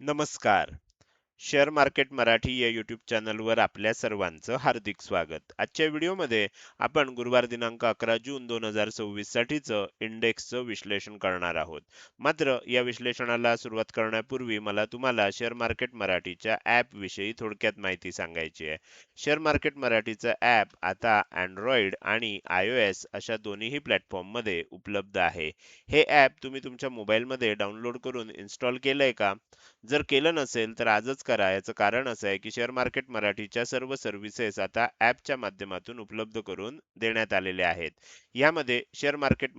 नमस्कार. Share market Marathi या YouTube चॅनलवर आपल्या सर्वांचं हार्दिक स्वागत. आजच्या व्हिडिओमध्ये आपण गुरुवार दिनांक 11 जून 2026 साठीचं इंडेक्सचं विश्लेषण करणार आहोत. मात्र या विश्लेषणाला सुरुवात करण्यापूर्वी मला तुम्हाला शेअर मार्केट मराठीच्या ॲप विषयी थोडक्यात माहिती सांगायची आहे. शेअर मार्केट मराठीचं ॲप आता Android आणि iOS अशा दोन्हीही प्लॅटफॉर्ममध्ये उपलब्ध आहे. हे ॲप तुम्ही तुमच्या मोबाईलमध्ये डाउनलोड करून इन्स्टॉल केलंय का? जर केलं नसेल तर आजच करा. याचं कारण असं आहे की शेअर मार्केट मराठीच्या सर्व सर्व्हिसेस आता ॲपच्या माध्यमातून उपलब्ध करून देण्यात आलेल्या आहेत. यामध्ये शेअर मार्केट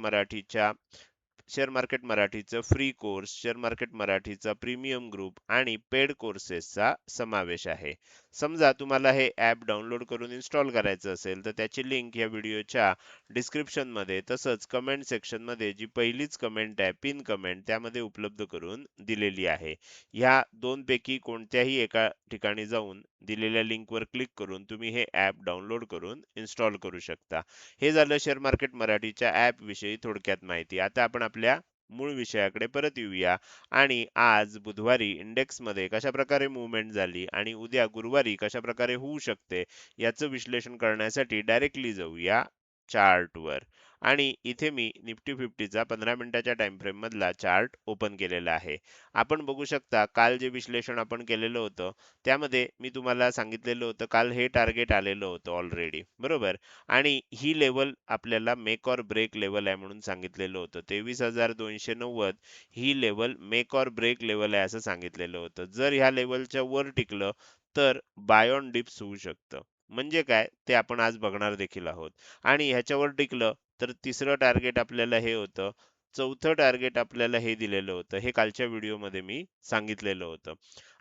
मराठीचं फ्री कोर्स, शेअर मार्केट मराठीचा प्रीमियम ग्रुप आणि पेड कोर्सेसचा समावेश आहे. समजा तुम्हाला हे ॲप डाउनलोड करून इन्स्टॉल करायचं असेल तर त्याची लिंक या व्हिडिओच्या डिस्क्रिप्शनमध्ये तसंच कमेंट सेक्शनमध्ये जी पहिलीच कमेंट आहे, पिन कमेंट त्यामध्ये उपलब्ध करून दिलेली आहे. ह्या दोनपैकी कोणत्याही एका ठिकाणी जाऊन दिलेल्या लिंकवर क्लिक करून तुम्ही हे ॲप डाउनलोड करून इन्स्टॉल करू शकता. हे झालं शेअर मार्केट मराठीच्या ॲप विषयी थोडक्यात माहिती. आता आपण आपल्या मूळ विषयाकडे परत येऊया आणि आज बुधवारी इंडेक्समध्ये कशाप्रकारे मूव्हमेंट झाली आणि उद्या गुरुवारी कशाप्रकारे होऊ शकते याचं विश्लेषण करण्यासाठी डायरेक्टली जाऊया चार्टवर. आणि इथे मी निफ्टी 50चा 15 मिनिटाच्या टाइम फ्रेम मधला चार्ट ओपन केलेला आहे. आपण बघू शकता काल जे विश्लेषण आपण केलेलं होतं त्यामध्ये मी तुम्हाला सांगितलेलं होतं काल हे टार्गेट आलेलं होतं ऑलरेडी, बरोबर? आणि ही लेवल आपल्याला मेक ऑर ब्रेक लेवल आहे म्हणून सांगितलेलं होतं. 23,290 ही level make or break level आहे असं सांगितलेलं होतं. जर ह्या लेवलच्या वर टिकलं तर बाय ऑन डिप्स होऊ शकतं. म्हणजे काय ते आपण आज बघणार देखील आहोत. आणि ह्याच्यावर टिकलं तर तिसरं टार्गेट आपल्याला हे होतं. चौथं टार्गेट आपल्याला हे दिलेलं होतं. हे कालच्या व्हिडिओमध्ये मी सांगितलेलं होतं.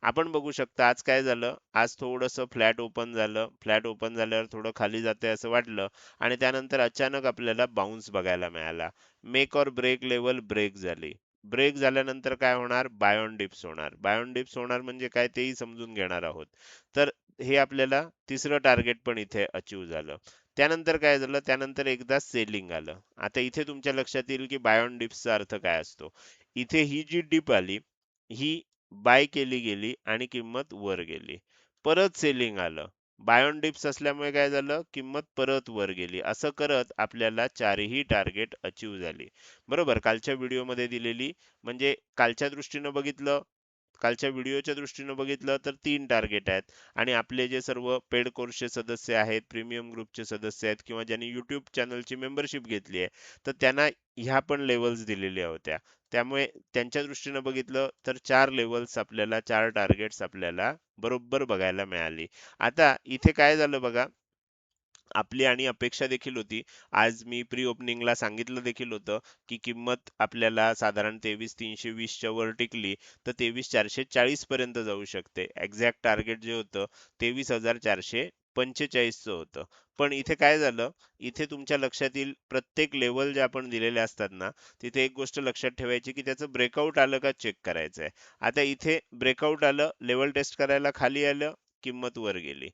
आपण बघू शकता आज काय झालं, आज थोडंसं फ्लॅट ओपन झालं. फ्लॅट ओपन झाल्यावर थोडं खाली जातंय असं वाटलं आणि त्यानंतर अचानक आपल्याला बाउन्स बघायला मिळाला. Make or break level break झाली. ब्रेक झाल्यानंतर काय होणार? बाय ऑन डिप्स होणार. बाय ऑन डिप्स होणार म्हणजे काय तेही समजून घेणार आहोत. तर हे आपल्याला तिसरं टार्गेट पण इथे अचीव्ह झालं. त्यानंतर काय झालं? त्यानंतर एकदा सेलिंग आलं. आता इथे तुमच्या लक्षात येईल की बाय ऑन डिप्सचा अर्थ काय असतो. इथे ही जी डिप आली, ही बाय केली गेली आणि किंमत वर गेली. परत सेलिंग आलं. बाय ऑन डिप्स असल्यामुळे काय झालं? किंमत परत वर गेली. असं करत आपल्याला चारही टार्गेट अचीव्ह झाली. बरोबर? कालच्या व्हिडिओमध्ये दिलेली म्हणजे कालच्या दृष्टीनं बघितलं, कालच्या व्हिडिओच्या दृष्टीनं बघितलं तर 3 टार्गेट आहेत आणि आपले जे सर्व पेड कोर्सचे सदस्य आहेत, प्रीमियम ग्रुपचे सदस्य आहेत किंवा ज्यांनी YouTube चॅनलची मेंबरशिप घेतली आहे, तर त्यांना ह्या पण लेव्हल्स दिलेल्या होत्या. त्यामुळे त्यांच्या दृष्टीनं बघितलं तर 4 लेव्हल्स आपल्याला 4 टार्गेट्स आपल्याला बरोबर बघायला मिळाली. आता इथे काय झालं बघा, आपली आणि अपेक्षा देखील होती. आज मी प्री ओपनिंगला सांगितलं देखील होतं, की किंमत आपल्याला साधारण 23,320 च्या वर टिकली, तर 23,440 पर्यंत जाऊ शकते. एक्झॅक्ट टार्गेट जे होतं 23,445 चं होतं. पण इथे काय झालं, इथे तुमच्या लक्षात येईल प्रत्येक लेव्हल जे आपण दिलेले असतात ना, तिथे एक गोष्ट लक्षात ठेवायची, की त्याचं ब्रेकआउट आलं का चेक करायचं आहे. आता इथे ब्रेकआउट आलं, लेव्हल टेस्ट करायला खाली आलं, किंमत वर गेली.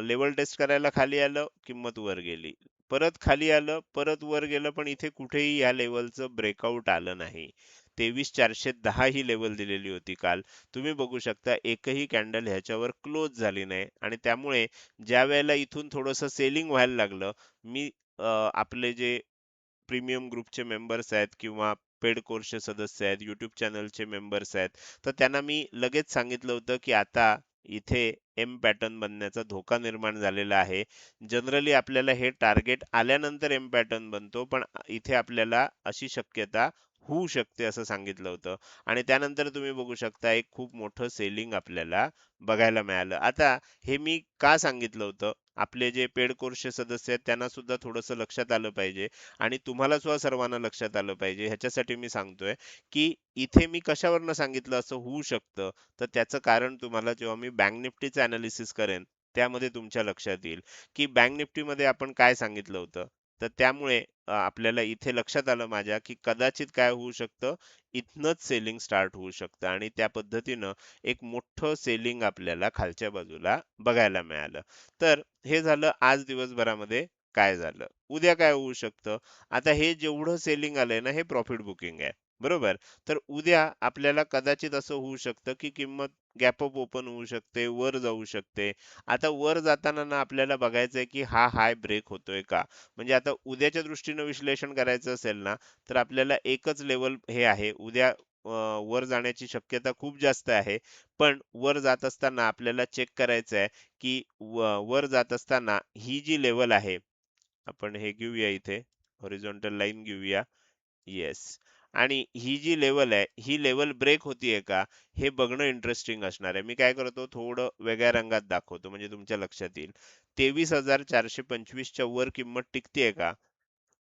लेवल टेस्ट करायला खाली आलं, किंमत वर गेली. परत खाली आलं, परत वर गेलं, पण इथे कुठेही या लेवलचं ब्रेकआउट आलं नाही. 23,410 ही लेवल दिलेली होती काल. तुम्ही बघू शकता एकही कॅन्डल ह्याच्यावर क्लोज झाली नाही आणि त्यामुळे ज्या वेळेला इथून थोडंसं सेलिंग व्हायला लागलं, मी आपले जे प्रीमियम ग्रुपचे मेंबर्स आहेत किंवा पेड कोर्सचे सदस्य आहेत, YouTube चॅनलचे मेंबर्स आहेत, तर त्यांना मी लगेच सांगितलं होतं, की आता इथे एम पॅटर्न बनण्याचा धोका निर्माण झालेला आहे. जनरली आपल्याला हे टार्गेट आल्यानंतर एम पॅटर्न बनतो, पण इथे आपल्याला अशी शक्यता होऊ शकते असं सांगितलं होतं. आणि त्यानंतर तुम्ही बघू शकता एक खूप मोठं सेलिंग आपल्याला बघायला मिळालं. आता हे मी का सांगितलं होतं? आपले जे पेड कोर्सचे सदस्य आहेत त्यांना सुद्धा थोडंसं लक्षात आलं पाहिजे आणि तुम्हाला सुद्धा सर्वांना लक्षात आलं पाहिजे. ह्याच्यासाठी मी सांगतोय, की इथे मी कशावरनं सांगितलं असं होऊ शकतं, तर त्याचं कारण तुम्हाला जेव्हा मी बँक निफ्टीचं एनालिसिस करेन, त्यामध्ये तुमच्या लक्षात येईल, की बँक निफ्टीमध्ये आपण काय सांगितलं होतं. तर त्यामुळे आपल्याला इथे लक्षात आलं माझ्या, की कदाचित काय होऊ शकतं, इथनंच सेलिंग स्टार्ट होऊ शकतं आणि त्या पद्धतीनं एक मोठं सेलिंग आपल्याला खालच्या बाजूला बघायला मिळालं. तर हे झालं आज दिवसभरामध्ये काय झालं. उद्या काय होऊ शकतं? आता हे जेवढं सेलिंग आलंय ना, हे प्रॉफिट बुकिंग आहे. बरोबर. तर उद्या आपल्याला कदाचित असं होऊ शकतं, की किंमत गॅप अप ओपन होऊ शकते, वर जाऊ शकते. आता वर जाताना ना आपल्याला बघायचंय, की हा हाय ब्रेक होतोय का? म्हणजे आता उद्याच्या दृष्टीनं विश्लेषण करायचं असेल ना, तर आपल्याला एकच लेव्हल हे आहे. उद्या अ, वर जाण्याची शक्यता खूप जास्त आहे. पण वर जात असताना आपल्याला चेक करायचं आहे, की वर जात असताना ही जी लेव्हल आहे, आपण हे घेऊया इथे, हॉरिझॉन्टल लाईन घेऊया. येस. आणि ही जी लेवल आहे, ही लेवल ब्रेक होतीये का? हे बघणं इंटरेस्टिंग असणार आहे. मी काय करतो, थोडं वेगळ्या रंगात दाखवतो म्हणजे तुमच्या लक्षात येईल. 23,425 च्या वर किंमत टिकतेय का?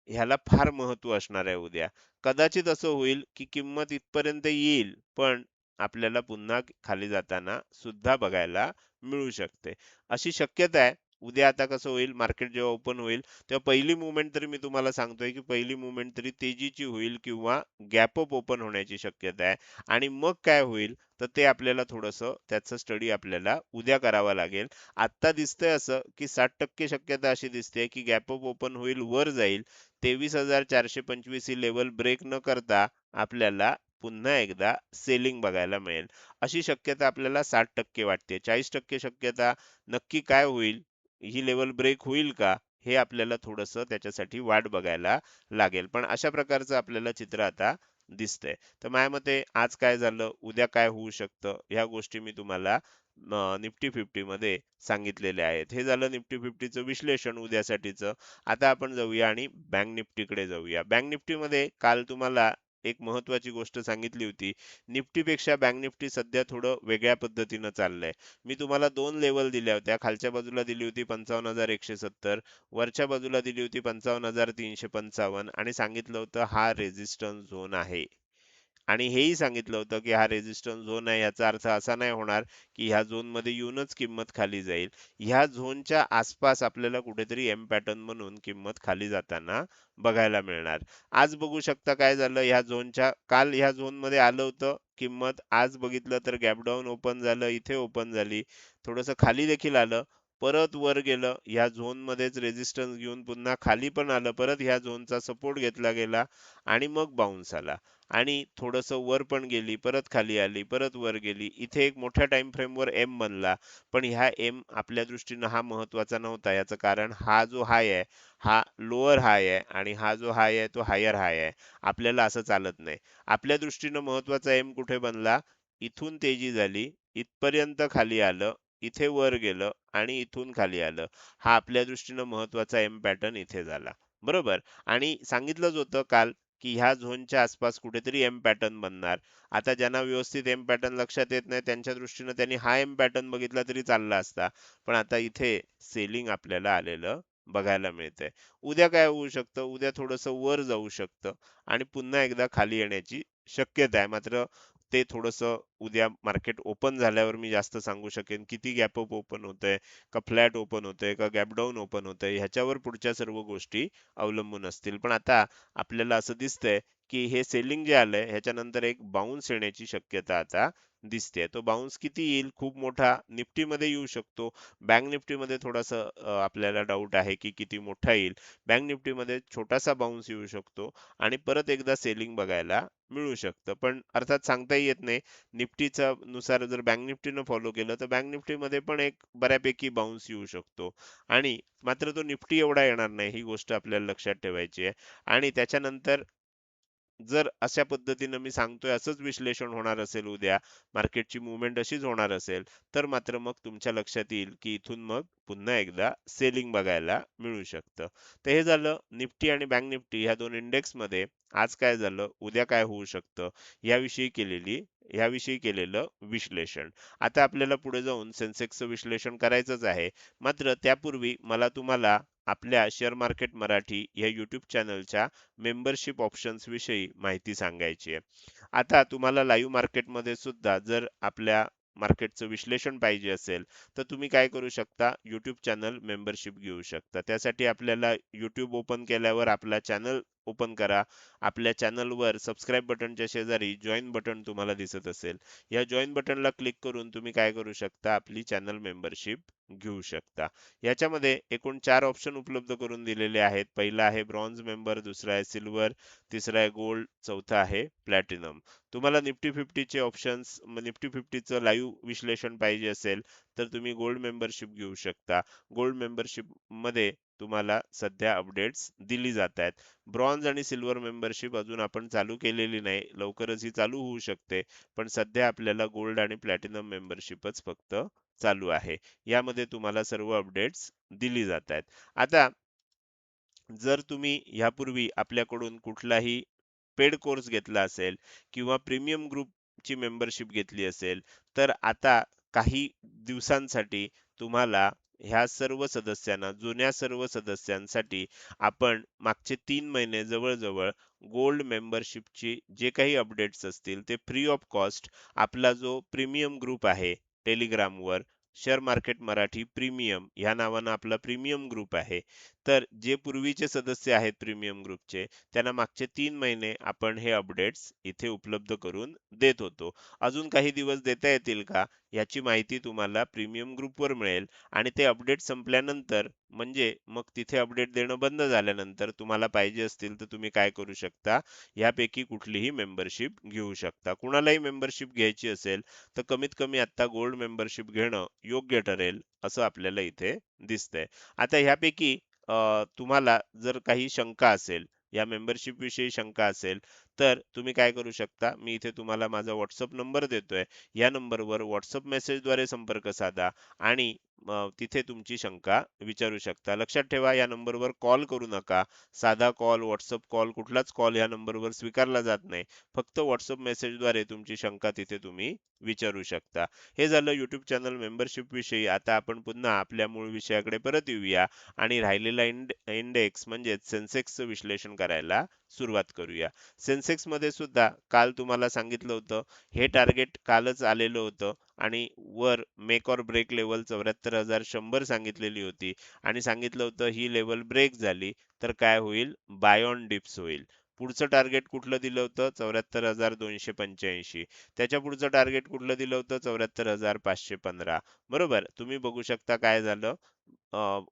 ह्याला फार महत्त्व असणार आहे उद्या. कदाचित असं होईल, की किंमत इथपर्यंत येईल, पण आपल्याला पुन्हा खाली जाताना सुद्धा बघायला मिळू शकते. अशी शक्यता आहे. उद्या आता कसं होईल, मार्केट जेव्हा ओपन होईल, तेव्हा पहिली मूव्हमेंट तरी मी तुम्हाला सांगतोय, की पहिली मूव्हमेंट तरी तेजीची होईल किंवा गॅप अप ओपन होण्याची शक्यता आहे. आणि मग काय होईल, तर ते आपल्याला थोडंसं त्याचा स्टडी आपल्याला उद्या करावा लागेल. आत्ता दिसतंय असं, की 60% शक्यता अशी दिसते, की गॅप अप ओपन होईल, वर जाईल. 23,425 ही लेवल ब्रेक न करता आपल्याला पुन्हा एकदा सेलिंग बघायला मिळेल. अशी शक्यता आपल्याला 60% वाटते. 40% शक्यता नक्की काय होईल? ही लेवल ब्रेक होईल का? हे आपल्याला थोडंसं त्याच्यासाठी वाट बघायला लागेल. पण अशा प्रकारचं आपल्याला चित्र आता दिसतंय. तर माझ्या मते आज काय झालं, उद्या काय होऊ शकतं, ह्या गोष्टी मी तुम्हाला निफ्टी 50 मध्ये सांगितलेले आहेत. हे झालं निफ्टी 50चं विश्लेषण उद्यासाठीचं. आता आपण जाऊया आणि बँक निफ्टीकडे जाऊया. बँक निफ्टीमध्ये काल तुम्हाला एक महत्त्वाची गोष्ट सांगितली होती. निफ्टीपेक्षा बँक निफ्टी सध्या थोडं वेगळ्या पद्धतीनं चाललंय. मी तुम्हाला 2 लेव्हल दिल्या होत्या. खालच्या बाजूला दिली होती 55,170, वरच्या बाजूला दिली होती 55,355 आणि सांगितलं होतं हा रेझिस्टन्स झोन आहे. आणि हेही सांगितलं होतं, की हा रेझिस्टन्स झोन आहे. याचा अर्थ असा नाही होणार, की ह्या झोनमध्ये येऊनच किंमत खाली जाईल. ह्या झोनच्या आसपास आपल्याला कुठेतरी एम पॅटर्न म्हणून किंमत खाली जाताना बघायला मिळणार. आज बघू शकता काय झालं, ह्या झोनच्या काल ह्या झोनमध्ये आलं होतं किंमत. आज बघितलं तर गॅप डाउन ओपन झालं, इथे ओपन झाली. थोडंसं खाली देखील आलं. परत वर गेलं. ह्या झोनमध्येच रेझिस्टन्स घेऊन पुन्हा खाली पण आलं. परत ह्या झोनचा सपोर्ट घेतला गेला आणि मग बाउन्स आला. आणि थोडंसं वर पण गेली, परत खाली आली, परत वर गेली. इथे एक मोठ्या टाइम फ्रेमवर एम बनला. पण ह्या एम आपल्या दृष्टीनं हा महत्त्वाचा नव्हता. याचं कारण हा जो हाय आहे, हा लोअर हाय आहे आणि हा जो हाय आहे तो हायर हाय आहे. आपल्याला असं चालत नाही. आपल्या दृष्टीनं महत्त्वाचा एम कुठे बनला? इथून तेजी झाली, इथपर्यंत खाली आलं, इथे वर गेलं आणि इथून खाली आलं. हा आपल्या दृष्टीनं महत्त्वाचा एम पॅटर्न इथे झाला. बरोबर? आणि सांगितलंच होतं काल, की ह्या झोनच्या आसपास कुठेतरी एम पॅटर्न बनणार. आता ज्यांना व्यवस्थित एम पॅटर्न लक्षात येत नाही त्यांच्या दृष्टीनं त्यांनी हा एम पॅटर्न बघितला तरी चालला असता. पण आता इथे सेलिंग आपल्याला आलेलं बघायला मिळतंय. उद्या काय होऊ शकतं? उद्या थोडंसं वर जाऊ शकतं आणि पुन्हा एकदा खाली येण्याची शक्यता आहे. मात्र ते थोडंसं उद्या मार्केट ओपन झाल्यावर मी जास्त सांगू शकेन. किती गॅप अप ओपन होतंय, का फ्लॅट ओपन होतंय, का गॅप डाउन ओपन होतंय, ह्याच्यावर पुढच्या सर्व गोष्टी अवलंबून असतील. पण आता आपल्याला असं दिसतंय, की हे सेलिंग जे आलंय ह्याच्यानंतर एक बाउन्स येण्याची शक्यता आता दिसते. तो बाउन्स किती येईल? खूप मोठा निफ्टीमध्ये येऊ शकतो. बँक निफ्टीमध्ये थोडासा आपल्याला डाऊट आहे, की किती मोठा येईल. बँक निफ्टीमध्ये छोटासा बाउन्स येऊ शकतो आणि परत एकदा सेलिंग बघायला मिळू शकतं. पण अर्थात सांगताही येत नाही. निफ्टीच्या नुसार जर बँक निफ्टीनं फॉलो केलं, तर बँक निफ्टीमध्ये पण एक बऱ्यापैकी बाउन्स येऊ शकतो आणि मात्र तो निफ्टी एवढा येणार नाही. ही गोष्ट आपल्याला लक्षात ठेवायची आहे. आणि त्याच्यानंतर जर अशा पद्धतीनं मी सांगतोय असंच विश्लेषण होणार असेल उद्या, मार्केटची मूव्हमेंट अशीच होणार असेल, तर मात्र मग तुमच्या लक्षात येईल, की इथून मग पुन्हा एकदा सेलिंग बघायला मिळू शकतं. तर हे झालं निफ्टी आणि बँक निफ्टी ह्या 2 इंडेक्समध्ये आज काय झालं, उद्या काय होऊ शकतं, याविषयी केलेलं विश्लेषण. आता आपल्याला पुढे जाऊन सेन्सेक्सचं विश्लेषण करायचंच आहे. मात्र त्यापूर्वी मला तुम्हाला आपल्या शेअर मार्केट मराठी या YouTube चॅनलच्या मेंबरशिप ऑप्शन्स विषयी माहिती सांगायची आहे. आता तुम्हाला लाईव्ह मार्केटमध्ये सुद्धा जर आपल्या मार्केटचं विश्लेषण पाहिजे असेल, तर तुम्ही काय करू शकता, YouTube चॅनल मेंबरशिप घेऊ शकता. त्यासाठी आपल्याला YouTube ओपन केल्यावर आपला चॅनल ओपन करा. आपल्या चॅनलवर सबस्क्राईब बटनच्या शेजारी जॉईन बटन तुम्हाला दिसत असेल. या जॉईन बटनला क्लिक करून तुम्ही काय करू शकता, आपली चॅनल मेंबरशिप घेऊ शकता. याच्यामध्ये एकूण 4 ऑप्शन उपलब्ध करून दिलेले आहेत. पहिला आहे ब्रॉन्झ मेंबर, दुसरा आहे सिल्वर, तिसरा आहे गोल्ड, चौथा आहे प्लॅटिनम. तुम्हाला निफ्टी 50 चे ऑप्शन्स, निफ्टी 50 चं लाईव्ह विश्लेषण पाहिजे असेल तर तुम्ही गोल्ड मेंबरशिप घेऊ शकता. गोल्ड मेंबरशिप मध्ये तुम्हाला सध्या अपडेट्स दिली जात आहेत. ब्रॉन्झ आणि सिल्वर मेंबरशिप अजून आपण चालू केलेली नाही, लवकरच ही चालू होऊ शकते. पण सध्या आपल्याला गोल्ड आणि प्लॅटिनम मेंबरशिपच फक्त चालू आहे. यामध्ये तुम्हाला सर्व अपडेट्स दिली जात आहेत. आता जर तुम्ही ह्यापूर्वी आपल्याकडून कुठलाही पेड कोर्स घेतला असेल किंवा प्रीमियम ग्रुपची मेंबरशिप घेतली असेल, तर आता काही दिवसांसाठी तुम्हाला ह्या सर्व सदस्यांना, जुन्या सर्व सदस्यांसाठी आपण मागचे 3 महिने जवळ-जवळ गोल्ड मेंबरशिपची जे काही अपडेट्स असतील ते फ्री ऑफ कॉस्ट आपला जो प्रीमियम ग्रुप आहे टेलिग्रामवर, शेअर मार्केट मराठी प्रीमियम ह्या नावानं आपला प्रीमियम ग्रुप आहे. तर जे पूर्वीचे सदस्य आहेत प्रीमियम ग्रुपचे, त्यांना मागचे 3 महिने आपण हे अपडेट्स इथे उपलब्ध करून देत होतो. अजून काही दिवस देता येतील का? याची माहिती तुम्हाला प्रीमियम ग्रुपवर मिळेल आणि ते अपडेट संपल्यानंतर, म्हणजे मग तिथे अपडेट देणं बंद झाल्यानंतर तुम्हाला पाहिजे असतील तर तुम्ही काय करू शकता, यापैकी कुठलीही मेंबरशिप घेऊ शकता. कुणालाही मेंबरशिप घ्यायची असेल तर कमीत कमी आता गोल्ड मेंबरशिप घेणं योग्य ठरेल असं आपल्याला इथे दिसतंय. आता ह्यापैकी तुम्हाला जर काही शंका असेल, या मेंबरशिप विषयी शंका असेल, तर तुम्ही काय करू शकता, मी इथे तुम्हाला माझा WhatsApp नंबर देतोय. या नंबरवर WhatsApp मेसेजद्वारे संपर्क साधा आणि तिथे तुमची शंका विचारू शकता. लक्षात ठेवा, या नंबरवर कॉल करू नका. साधा कॉल, WhatsApp कॉल, कुठलाच कॉल या नंबरवर स्वीकारला जात नाही. फक्त WhatsApp मेसेजद्वारे तुमची शंका तिथे तुम्ही विचारू शकता. हे झालं YouTube चॅनल मेंबरशिप विषयी. आता आपण पुन्हा आपल्या मूळ विषयाकडे परत येऊया आणि राहिलेला इंडेक्स म्हणजेच सेन्सेक्सचं विश्लेषण करायला सुरुवात करूया. सेन्सेक्समध्ये सुद्धा काल तुम्हाला सांगितलं होतं, हे टार्गेट कालच आलेलं होतं आणि वर मेक ऑर ब्रेक लेवल 74,100 सांगितलेली होती आणि सांगितलं होतं ही लेवल ब्रेक झाली तर काय होईल, बाय ऑन डिप्स होईल. पुढचं टार्गेट कुठलं दिलं होतं, 74,285. त्याच्या पुढचं टार्गेट कुठलं दिलं होतं, 74,515. बरोबर, तुम्ही बघू शकता काय झालं.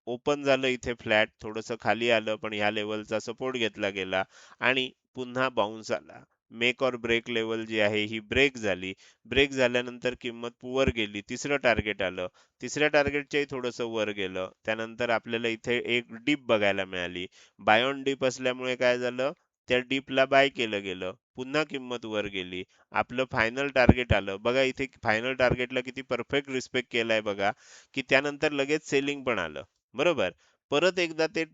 ओपन झालं इथे फ्लॅट, थोडंसं खाली आलं, पण ह्या लेवलचा सपोर्ट घेतला गेला आणि पुन्हा बाउन्स आला. मेक और ब्रेक लेवल जी आहे ही ब्रेक झाली. ब्रेक झाल्यानंतर किंमत वर गेली. तिसरं टार्गेट आलं. तिसऱ्या टार्गेटच्याही थोडंसं वर गेलं. त्यानंतर आपल्याला इथे एक डीप बघायला मिळाली. बाय ऑन डीप असल्यामुळे काय झालं, त्या डीपला बाय केलं गेलं. पुन्हा किंमत वर गेली. आपलं फायनल टार्गेट आलं. बघा इथे फायनल टार्गेटला किती परफेक्ट रिस्पेक्ट केलाय बघा, की त्यानंतर लगेच सेलिंग पण आलं. बरोबर. परत एकदा ते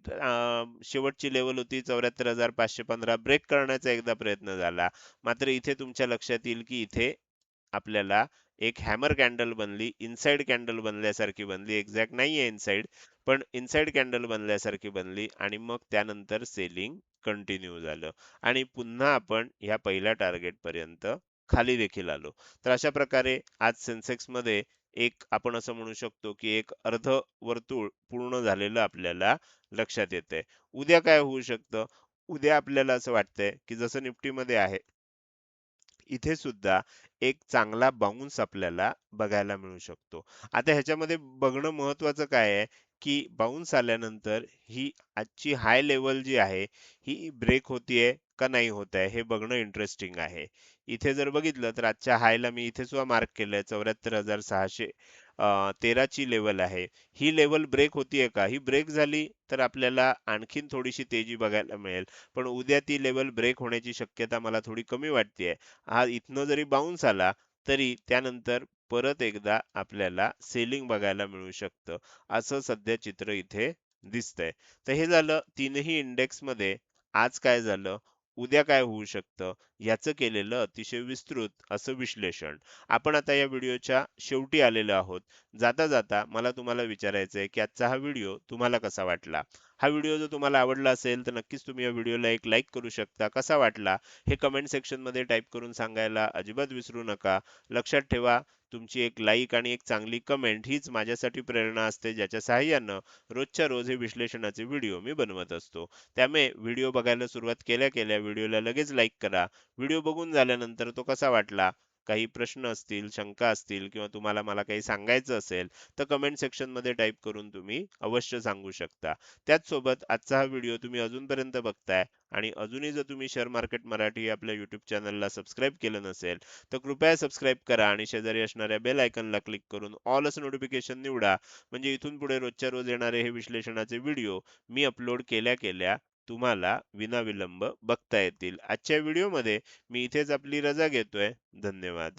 शेवटची लेवल होती 74,515 ब्रेक करण्याचा एकदा प्रयत्न झाला. मात्र इथे तुमच्या लक्षात येईल की इथे आपल्याला एक हॅमर कॅन्डल बनली, इनसाइड कॅन्डल बनल्यासारखी बनली. एक्झॅक्ट नाहीये इनसाइड, पण इनसाइड कॅन्डल बनल्यासारखी बनली आणि मग त्यानंतर सेलिंग कंटिन्यू झालं आणि पुन्हा आपण ह्या पहिल्या टार्गेट पर्यंत खाली देखील आलो. तर अशा प्रकारे आज सेन्सेक्स मध्ये एक आपण असं म्हणू शकतो की एक अर्ध वर्तुळ पूर्ण झालेलं आपल्याला लक्षात येतंय. उद्या काय होऊ शकतं? उद्या आपल्याला असं वाटतंय की जसं निफ्टीमध्ये आहे, इथे सुद्धा एक चांगला बाउन्स आपल्याला बघायला मिळू शकतो. आता ह्याच्यामध्ये बघणं महत्त्वाचं काय आहे, की बाउन्स आल्यानंतर ही आजची हाय लेवल जी आहे, ही ब्रेक होतीये का नाही होत आहे, हे बघणं इंटरेस्टिंग आहे. इथे जर बघितलं तर आजच्या हायला मी इथे सुद्धा मार्क केलंय 74,613 ची लेवल आहे. ही लेवल ब्रेक होतीये का? ही ब्रेक झाली तर आपल्याला आणखीन थोडीशी तेजी बघायला मिळेल. पण उद्या ती लेवल ब्रेक होण्याची शक्यता मला थोडी कमी वाटतेय. हा इथनं जरी बाउन्स आला तरी त्यानंतर परत एकदा आपल्याला सेलिंग बघायला मिळू शकतं. असं सध्या चित्र इथे दिसतंय. तर हे झालं तीनही इंडेक्स मध्ये आज काय झालं, उद्या काय होऊ शकतं, याचं केलेलं अतिशय विस्तृत असं विश्लेषण. आपण आता या व्हिडिओच्या शेवटी आलेलो आहोत. जाता जाता मला तुम्हाला विचारायचं आहे की आजचा हा व्हिडिओ तुम्हाला कसा वाटला. हा व्हिडिओ जर तुम्हाला आवडला असेल तर नक्कीच तुम्ही या व्हिडिओला एक लाईक करू शकता. कसा वाटला हे कमेंट सेक्शन मध्ये टाईप करून सांगायला अजिबात विसरू नका. लक्षात ठेवा, तुमची एक लाईक आणि एक चांगली कमेंट हीच माझ्यासाठी प्रेरणा असते, ज्याच्या सहाय्यानं रोजच्या रोज हे विश्लेषणाचे व्हिडिओ मी बनवत असतो. त्यामुळे व्हिडिओ बघायला सुरुवात केल्या-केल्या व्हिडिओला लगेच लाईक करा. व्हिडिओ बघून झाल्यानंतर तो कसा वाटला? काही प्रश्न असतील, शंका असतील किंवा तुम्हाला मला काही सांगायचं असेल, तर कमेंट सेक्शनमध्ये टाइप करून तुम्ही अवश्य सांगू शकता. त्याचसोबत आजचा हा व्हिडिओ तुम्ही अजूनपर्यंत बघताय आणि अजूनही जर तुम्ही शेअर मार्केट मराठी आपल्या YouTube चॅनलला सबस्क्राईब केलं नसेल, तर कृपया सबस्क्राईब करा आणि शेजारी असणाऱ्या बेल आयकॉनला क्लिक करून ऑल असं नोटिफिकेशन निवडा. म्हणजे इथून पुढे रोजच्या रोज येणारे हे विश्लेषणाचे व्हिडिओ मी अपलोड केल्या-केल्या तुम्हाला विनाविलंब बघता येतील. आजच्या व्हिडिओमध्ये मी इथेच आपली रजा घेतोय. धन्यवाद.